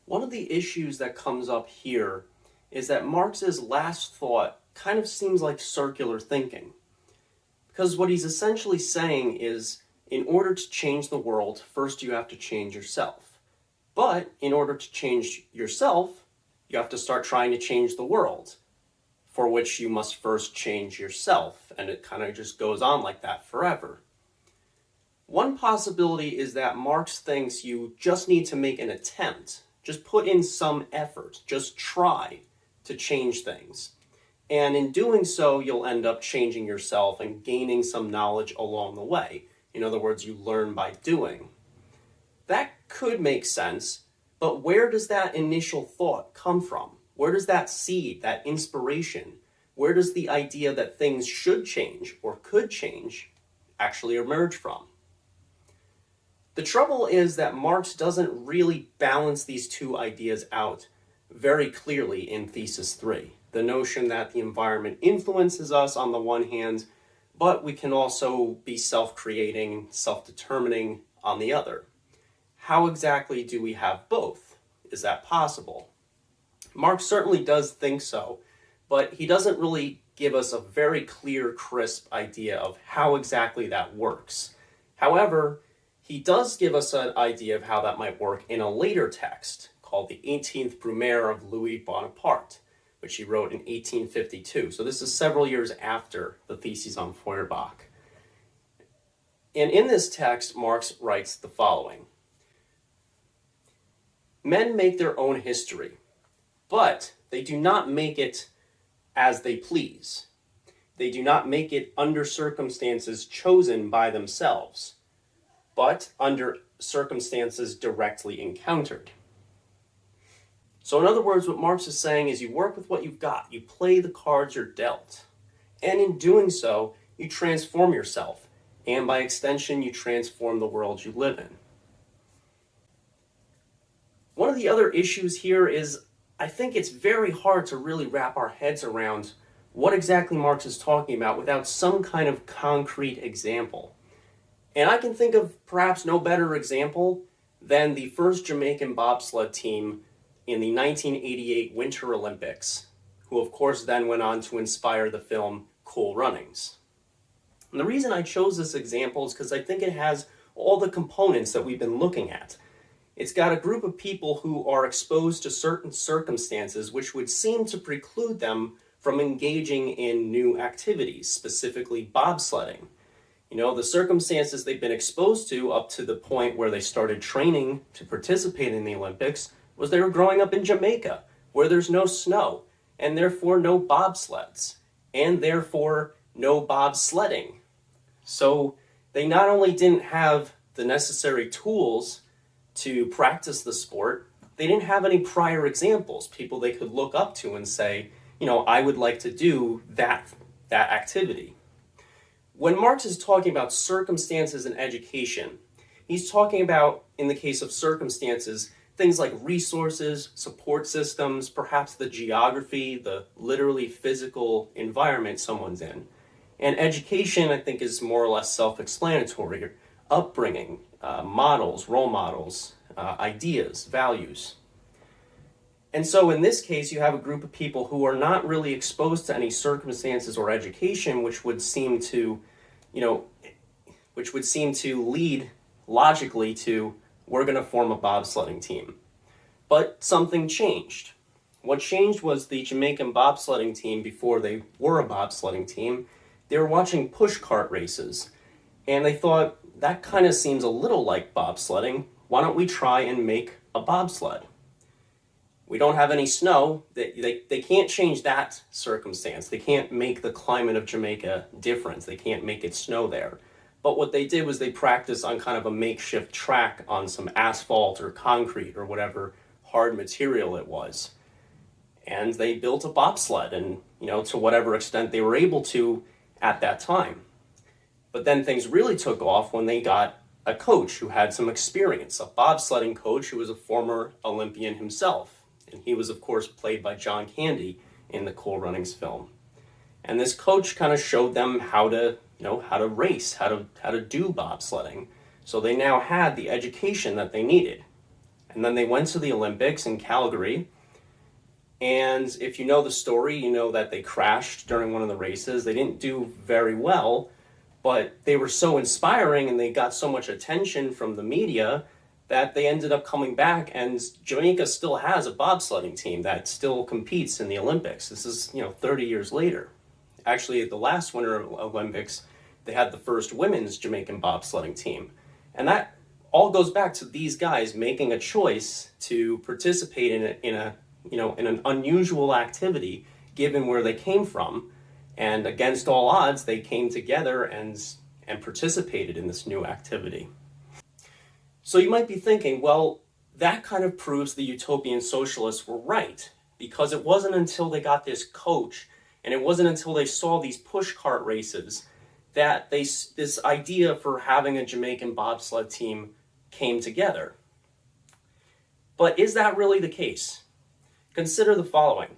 One of the issues that comes up here is that Marx's last thought kind of seems like circular thinking. Because what he's essentially saying is, in order to change the world, first you have to change yourself. But in order to change yourself, you have to start trying to change the world, for which you must first change yourself. And it kind of just goes on like that forever. One possibility is that Marx thinks you just need to make an attempt, just put in some effort, just try to change things. And in doing so, you'll end up changing yourself and gaining some knowledge along the way. In other words, you learn by doing. That could make sense, but where does that initial thought come from? Where does that seed, that inspiration, where does the idea that things should change or could change actually emerge from? The trouble is that Marx doesn't really balance these two ideas out very clearly in Thesis 3. The notion that the environment influences us on the one hand, but we can also be self-creating, self-determining on the other. How exactly do we have both? Is that possible? Marx certainly does think so, but he doesn't really give us a very clear, crisp idea of how exactly that works. However, he does give us an idea of how that might work in a later text called the 18th Brumaire of Louis Bonaparte, which he wrote in 1852. So this is several years after the Thesis on Feuerbach. And in this text, Marx writes the following: "Men make their own history, but they do not make it as they please. They do not make it under circumstances chosen by themselves, but under circumstances directly encountered." So in other words, what Marx is saying is you work with what you've got. You play the cards you're dealt. And in doing so, you transform yourself. And by extension, you transform the world you live in. One of the other issues here is I think it's very hard to really wrap our heads around what exactly Marx is talking about without some kind of concrete example. And I can think of perhaps no better example than the first Jamaican bobsled team in the 1988 Winter Olympics, who of course then went on to inspire the film Cool Runnings. And the reason I chose this example is because I think it has all the components that we've been looking at. It's got a group of people who are exposed to certain circumstances which would seem to preclude them from engaging in new activities, specifically bobsledding. You know, the circumstances they've been exposed to up to the point where they started training to participate in the Olympics was they were growing up in Jamaica, where there's no snow, and therefore no bobsleds, and therefore no bobsledding. So they not only didn't have the necessary tools to practice the sport, they didn't have any prior examples, people they could look up to and say, you know, I would like to do that activity. When Marx is talking about circumstances in education, he's talking about, in the case of circumstances, things like resources, support systems, perhaps the geography, the literally physical environment someone's in. And education, I think, is more or less self-explanatory. Upbringing, models, role models, ideas, values. And so in this case, you have a group of people who are not really exposed to any circumstances or education which would seem to, lead logically to, we're going to form a bobsledding team. But something changed. What changed was the Jamaican bobsledding team, before they were a bobsledding team, they were watching pushcart races. And they thought, that kind of seems a little like bobsledding. Why don't we try and make a bobsled? We don't have any snow. They can't change that circumstance. They can't make the climate of Jamaica different. They can't make it snow there. But what they did was they practiced on kind of a makeshift track on some asphalt or concrete or whatever hard material it was. And they built a bobsled, and to whatever extent they were able to at that time. But then things really took off when they got a coach who had some experience, a bobsledding coach who was a former Olympian himself. And he was, of course, played by John Candy in the Cool Runnings film. And this coach kind of showed them how to race, how to do bobsledding. So they now had the education that they needed. And then they went to the Olympics in Calgary. And if you know the story, you know that they crashed during one of the races. They didn't do very well, but they were so inspiring and they got so much attention from the media that they ended up coming back, and Jamaica still has a bobsledding team that still competes in the Olympics. This is, 30 years later. Actually, at the last Winter Olympics, they had the first women's Jamaican bobsledding team. And that all goes back to these guys making a choice to participate in an unusual activity given where they came from. And against all odds, they came together and participated in this new activity. So you might be thinking, well, that kind of proves the utopian socialists were right, because it wasn't until they got this coach and it wasn't until they saw these pushcart races that this idea for having a Jamaican bobsled team came together. But is that really the case? Consider the following.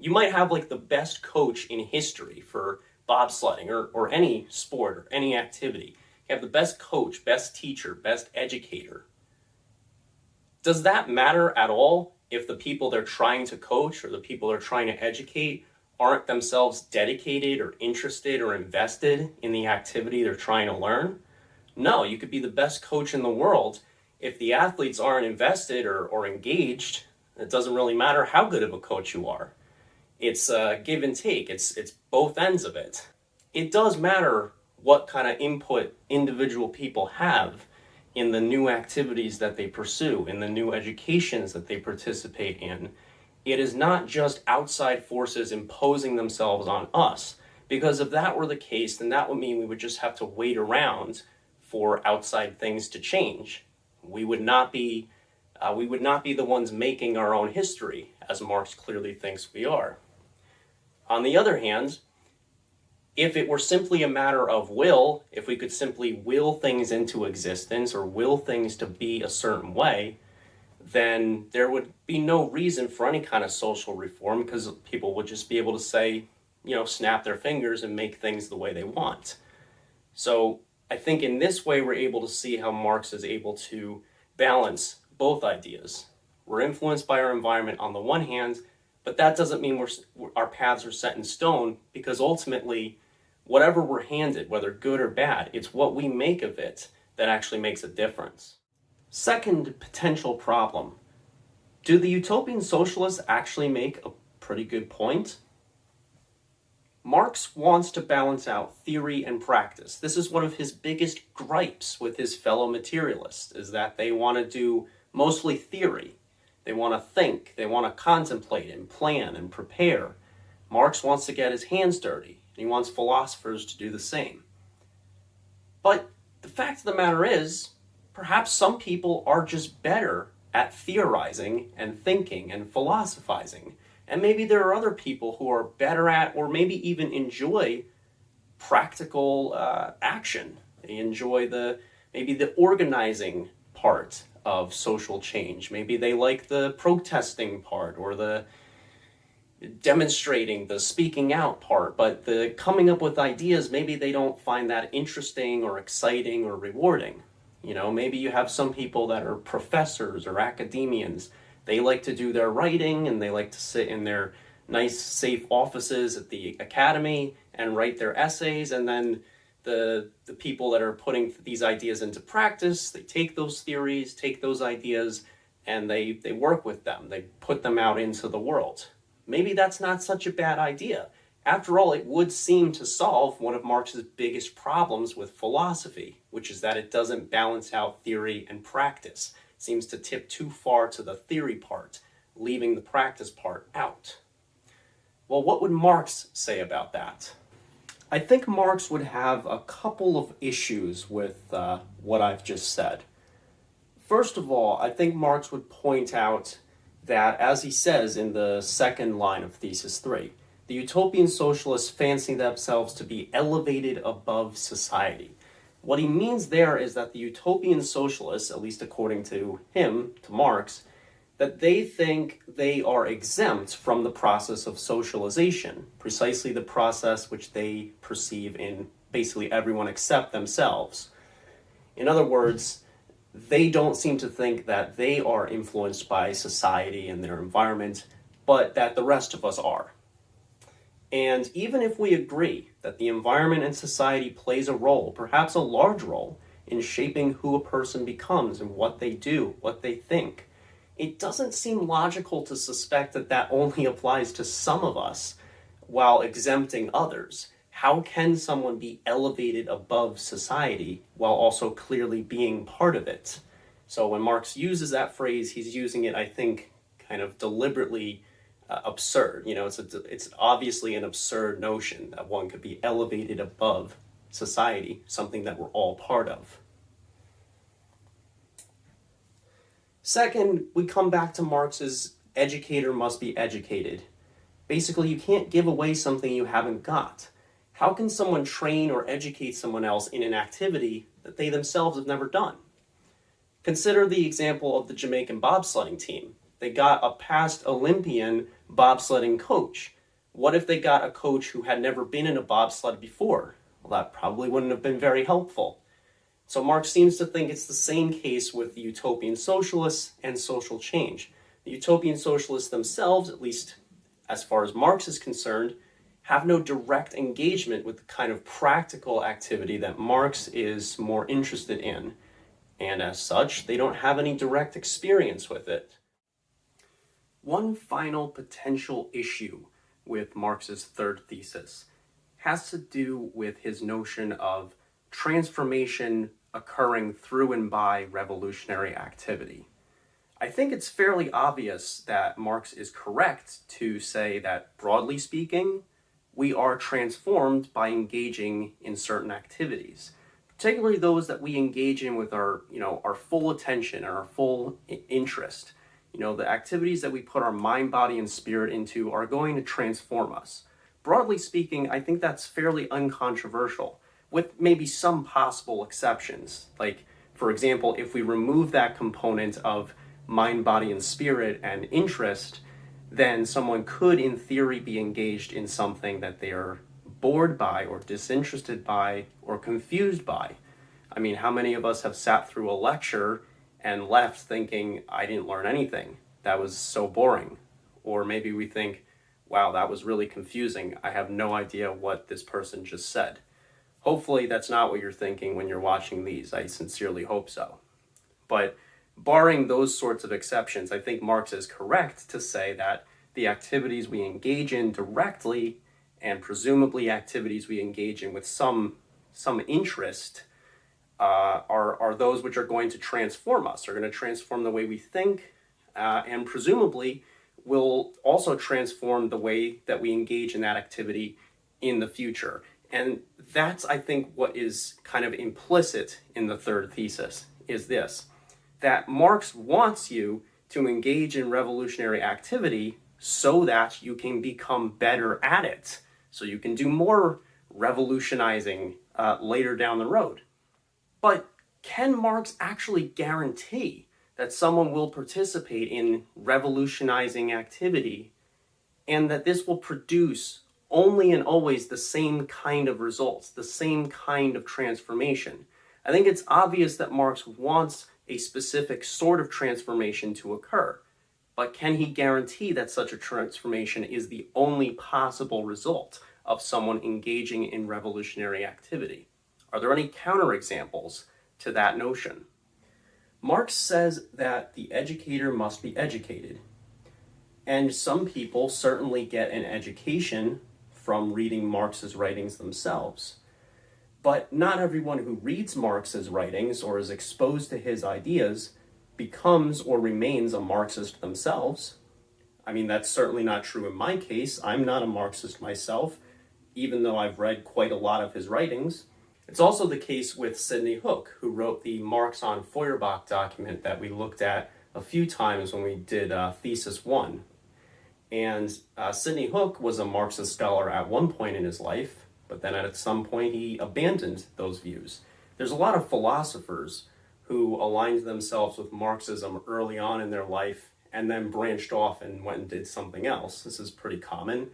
You might have like the best coach in history for bobsledding or any sport or any activity. You have the best coach, best teacher, best educator. Does that matter at all if the people they're trying to coach or the people they're trying to educate aren't themselves dedicated or interested or invested in the activity they're trying to learn? No, you could be the best coach in the world. If the athletes aren't invested or engaged, it doesn't really matter how good of a coach you are. It's give and take. It's both ends of it. It does matter what kind of input individual people have in the new activities that they pursue, in the new educations that they participate in. It is not just outside forces imposing themselves on us, because if that were the case, then that would mean we would just have to wait around for outside things to change. We would not be the ones making our own history, as Marx clearly thinks we are. On the other hand, if it were simply a matter of will, if we could simply will things into existence or will things to be a certain way, then there would be no reason for any kind of social reform, because people would just be able to say, snap their fingers and make things the way they want. So I think in this way we're able to see how Marx is able to balance both ideas. We're influenced by our environment on the one hand, but that doesn't mean our paths are set in stone, because ultimately, whatever we're handed, whether good or bad, it's what we make of it that actually makes a difference. Second potential problem. Do the utopian socialists actually make a pretty good point? Marx wants to balance out theory and practice. This is one of his biggest gripes with his fellow materialists, is that they want to do mostly theory. They want to think, they want to contemplate and plan and prepare. Marx wants to get his hands dirty, and he wants philosophers to do the same. But the fact of the matter is, perhaps some people are just better at theorizing and thinking and philosophizing. And maybe there are other people who are better at, or maybe even enjoy, practical action. They enjoy maybe the organizing part of social change. Maybe they like the protesting part or the demonstrating, the speaking out part, but the coming up with ideas, maybe they don't find that interesting or exciting or rewarding. Maybe you have some people that are professors or academians. They like to do their writing and they like to sit in their nice, safe offices at the academy and write their essays, and then the people that are putting these ideas into practice, they take those theories, take those ideas, and they work with them. They put them out into the world. Maybe that's not such a bad idea. After all, it would seem to solve one of Marx's biggest problems with philosophy, which is that it doesn't balance out theory and practice. It seems to tip too far to the theory part, leaving the practice part out. Well, what would Marx say about that? I think Marx would have a couple of issues with what I've just said. First of all, I think Marx would point out that, as he says in the second line of Thesis 3, the utopian socialists fancy themselves to be elevated above society. What he means there is that the utopian socialists, at least according to him, to Marx, that they think they are exempt from the process of socialization, precisely the process which they perceive in basically everyone except themselves. In other words, they don't seem to think that they are influenced by society and their environment, but that the rest of us are. And even if we agree that the environment and society plays a role, perhaps a large role, in shaping who a person becomes and what they do, what they think, it doesn't seem logical to suspect that that only applies to some of us while exempting others. How can someone be elevated above society while also clearly being part of it? So when Marx uses that phrase, he's using it, I think, kind of deliberately absurd. It's obviously an absurd notion that one could be elevated above society, something that we're all part of. Second, we come back to Marx's educator must be educated. Basically, you can't give away something you haven't got. How can someone train or educate someone else in an activity that they themselves have never done? Consider the example of the Jamaican bobsledding team. They got a past Olympian bobsledding coach. What if they got a coach who had never been in a bobsled before? Well, that probably wouldn't have been very helpful. So Marx seems to think it's the same case with the utopian socialists and social change. The utopian socialists themselves, at least as far as Marx is concerned, have no direct engagement with the kind of practical activity that Marx is more interested in. And as such, they don't have any direct experience with it. One final potential issue with Marx's third thesis has to do with his notion of transformation occurring through and by revolutionary activity. I think it's fairly obvious that Marx is correct to say that, broadly speaking, we are transformed by engaging in certain activities, particularly those that we engage in with our full attention and our full interest. The activities that we put our mind, body, and spirit into are going to transform us. Broadly speaking, I think that's fairly uncontroversial, with maybe some possible exceptions. Like, for example, if we remove that component of mind, body, and spirit and interest, then someone could, in theory, be engaged in something that they are bored by or disinterested by or confused by. I mean, how many of us have sat through a lecture and left thinking, I didn't learn anything. That was so boring. Or maybe we think, wow, that was really confusing. I have no idea what this person just said. Hopefully that's not what you're thinking when you're watching these. I sincerely hope so. But barring those sorts of exceptions, I think Marx is correct to say that the activities we engage in directly, and presumably activities we engage in with some interest, are those which are going to transform us, are going to transform the way we think, and presumably will also transform the way that we engage in that activity in the future. And that's, I think, what is kind of implicit in the third thesis, is this, that Marx wants you to engage in revolutionary activity so that you can become better at it, so you can do more revolutionizing later down the road. But can Marx actually guarantee that someone will participate in revolutionizing activity and that this will produce only and always the same kind of results, the same kind of transformation? I think it's obvious that Marx wants a specific sort of transformation to occur, but can he guarantee that such a transformation is the only possible result of someone engaging in revolutionary activity? Are there any counterexamples to that notion? Marx says that the educator must be educated, and some people certainly get an education from reading Marx's writings themselves. But not everyone who reads Marx's writings or is exposed to his ideas becomes or remains a Marxist themselves. I mean, that's certainly not true in my case. I'm not a Marxist myself, even though I've read quite a lot of his writings. It's also the case with Sidney Hook, who wrote the Marx on Feuerbach document that we looked at a few times when we did Thesis 1. And Sidney Hook was a Marxist scholar at one point in his life, but then at some point he abandoned those views. There's a lot of philosophers who aligned themselves with Marxism early on in their life and then branched off and went and did something else. This is pretty common.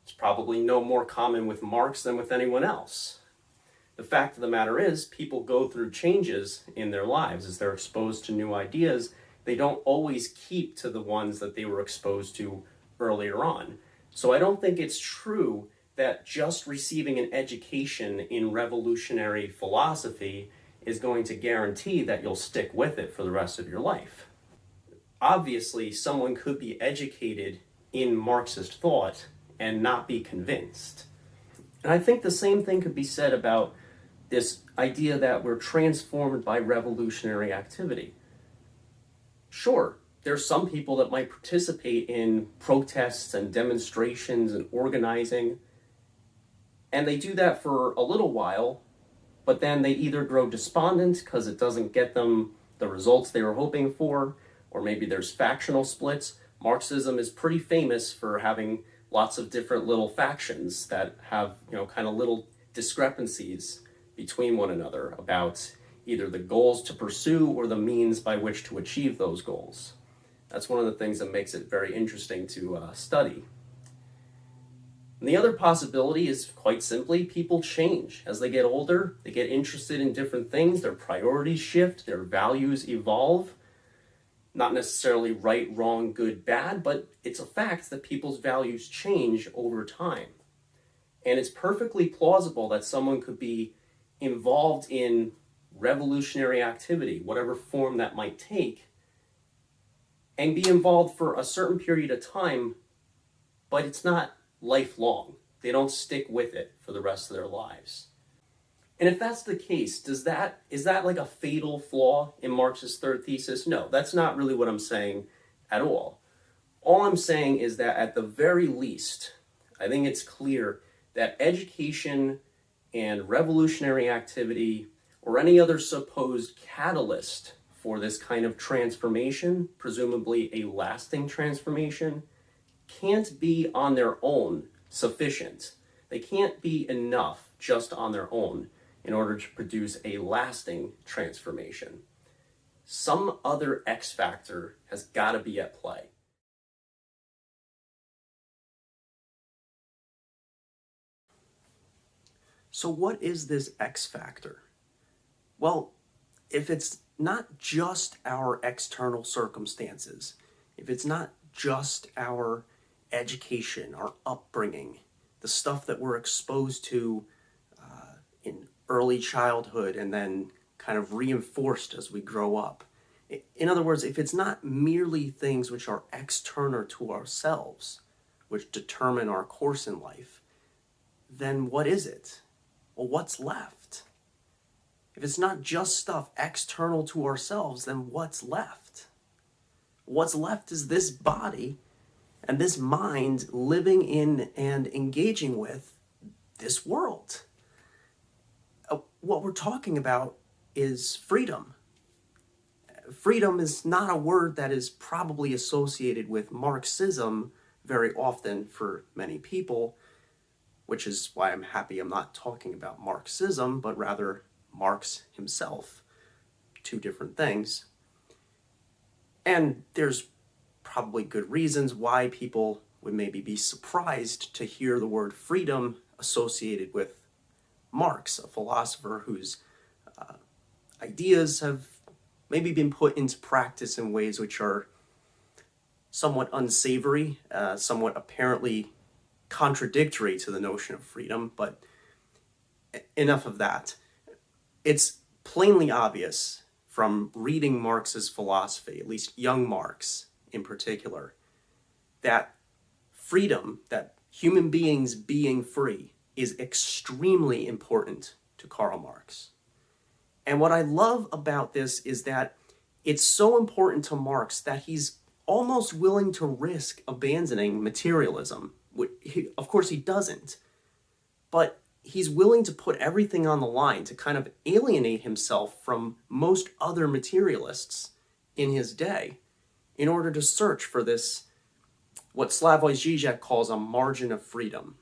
It's probably no more common with Marx than with anyone else. The fact of the matter is, people go through changes in their lives as they're exposed to new ideas. They don't always keep to the ones that they were exposed to earlier on. So I don't think it's true that just receiving an education in revolutionary philosophy is going to guarantee that you'll stick with it for the rest of your life. Obviously, someone could be educated in Marxist thought and not be convinced. And I think the same thing could be said about this idea that we're transformed by revolutionary activity. Sure, there's some people that might participate in protests and demonstrations and organizing, and they do that for a little while, but then they either grow despondent because it doesn't get them the results they were hoping for, or maybe there's factional splits. Marxism is pretty famous for having lots of different little factions that have, kind of little discrepancies between one another about either the goals to pursue or the means by which to achieve those goals. That's one of the things that makes it very interesting to study. And the other possibility is quite simply people change. As they get older, they get interested in different things, their priorities shift, their values evolve. Not necessarily right, wrong, good, bad, but it's a fact that people's values change over time. And it's perfectly plausible that someone could be involved in revolutionary activity, whatever form that might take, and be involved for a certain period of time, but it's not lifelong. They don't stick with it for the rest of their lives. And if that's the case, is that like a fatal flaw in Marx's third thesis? No, that's not really what I'm saying at all. All I'm saying is that at the very least, I think it's clear that education and revolutionary activity or any other supposed catalyst for this kind of transformation, presumably a lasting transformation, can't be on their own sufficient. They can't be enough just on their own in order to produce a lasting transformation. Some other X factor has got to be at play. So what is this X factor? Well, if it's not just our external circumstances, if it's not just our education, our upbringing, the stuff that we're exposed to in early childhood and then kind of reinforced as we grow up. In other words, if it's not merely things which are external to ourselves, which determine our course in life, then what is it? Well, what's left? If it's not just stuff external to ourselves, then what's left? What's left is this body and this mind living in and engaging with this world. What we're talking about is freedom. Freedom is not a word that is probably associated with Marxism very often for many people, which is why I'm happy I'm not talking about Marxism, but rather Marx himself. Two different things. And there's probably good reasons why people would maybe be surprised to hear the word freedom associated with Marx, a philosopher whose ideas have maybe been put into practice in ways which are somewhat unsavory, somewhat apparently contradictory to the notion of freedom, but enough of that. It's plainly obvious from reading Marx's philosophy, at least young Marx in particular, that freedom, that human beings being free, is extremely important to Karl Marx. And what I love about this is that it's so important to Marx that he's almost willing to risk abandoning materialism. Of course he doesn't, but he's willing to put everything on the line to kind of alienate himself from most other materialists in his day in order to search for this, what Slavoj Žižek calls a margin of freedom.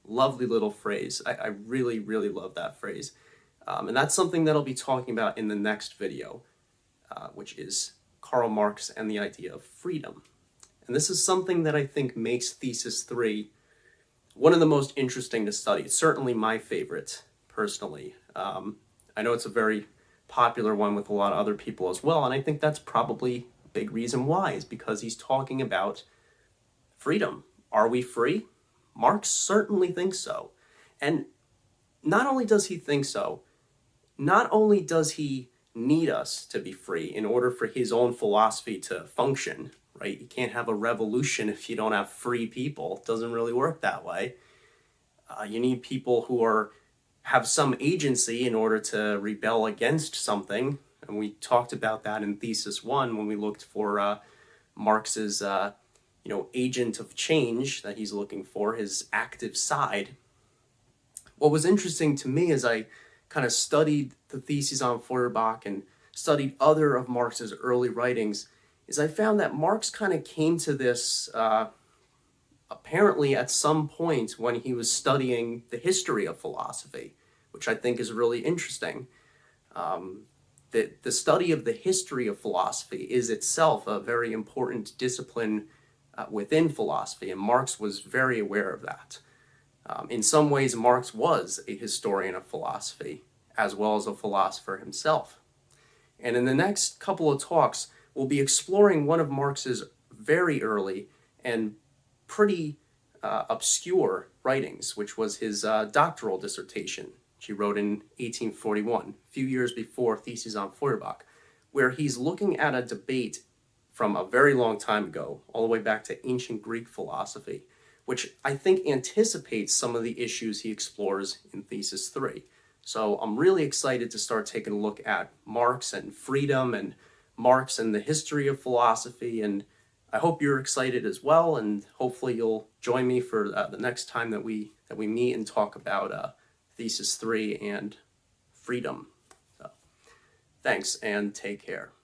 Lovely little phrase. I really, really love that phrase. And that's something that I'll be talking about in the next video, which is Karl Marx and the idea of freedom. And this is something that I think makes Thesis 3 one of the most interesting to study. It's certainly my favorite, personally. I know it's a very popular one with a lot of other people as well, and I think that's probably a big reason why, is because he's talking about freedom. Are we free? Marx certainly thinks so. And not only does he think so, not only does he need us to be free in order for his own philosophy to function, right? You can't have a revolution if you don't have free people. It doesn't really work that way. You need people who have some agency in order to rebel against something. And we talked about that in Thesis 1 when we looked for Marx's agent of change that he's looking for, his active side. What was interesting to me as I kind of studied the Theses on Feuerbach and studied other of Marx's early writings is I found that Marx kind of came to this apparently at some point when he was studying the history of philosophy, which I think is really interesting. The study of the history of philosophy is itself a very important discipline within philosophy, and Marx was very aware of that. In some ways, Marx was a historian of philosophy, as well as a philosopher himself. And in the next couple of talks, we'll be exploring one of Marx's very early and pretty obscure writings, which was his doctoral dissertation, which he wrote in 1841, a few years before Theses on Feuerbach, where he's looking at a debate from a very long time ago, all the way back to ancient Greek philosophy, which I think anticipates some of the issues he explores in Thesis 3. So I'm really excited to start taking a look at Marx and freedom and Marx and the history of philosophy, and I hope you're excited as well, and hopefully you'll join me for the next time that we meet and talk about Thesis 3 and freedom. So, thanks and take care.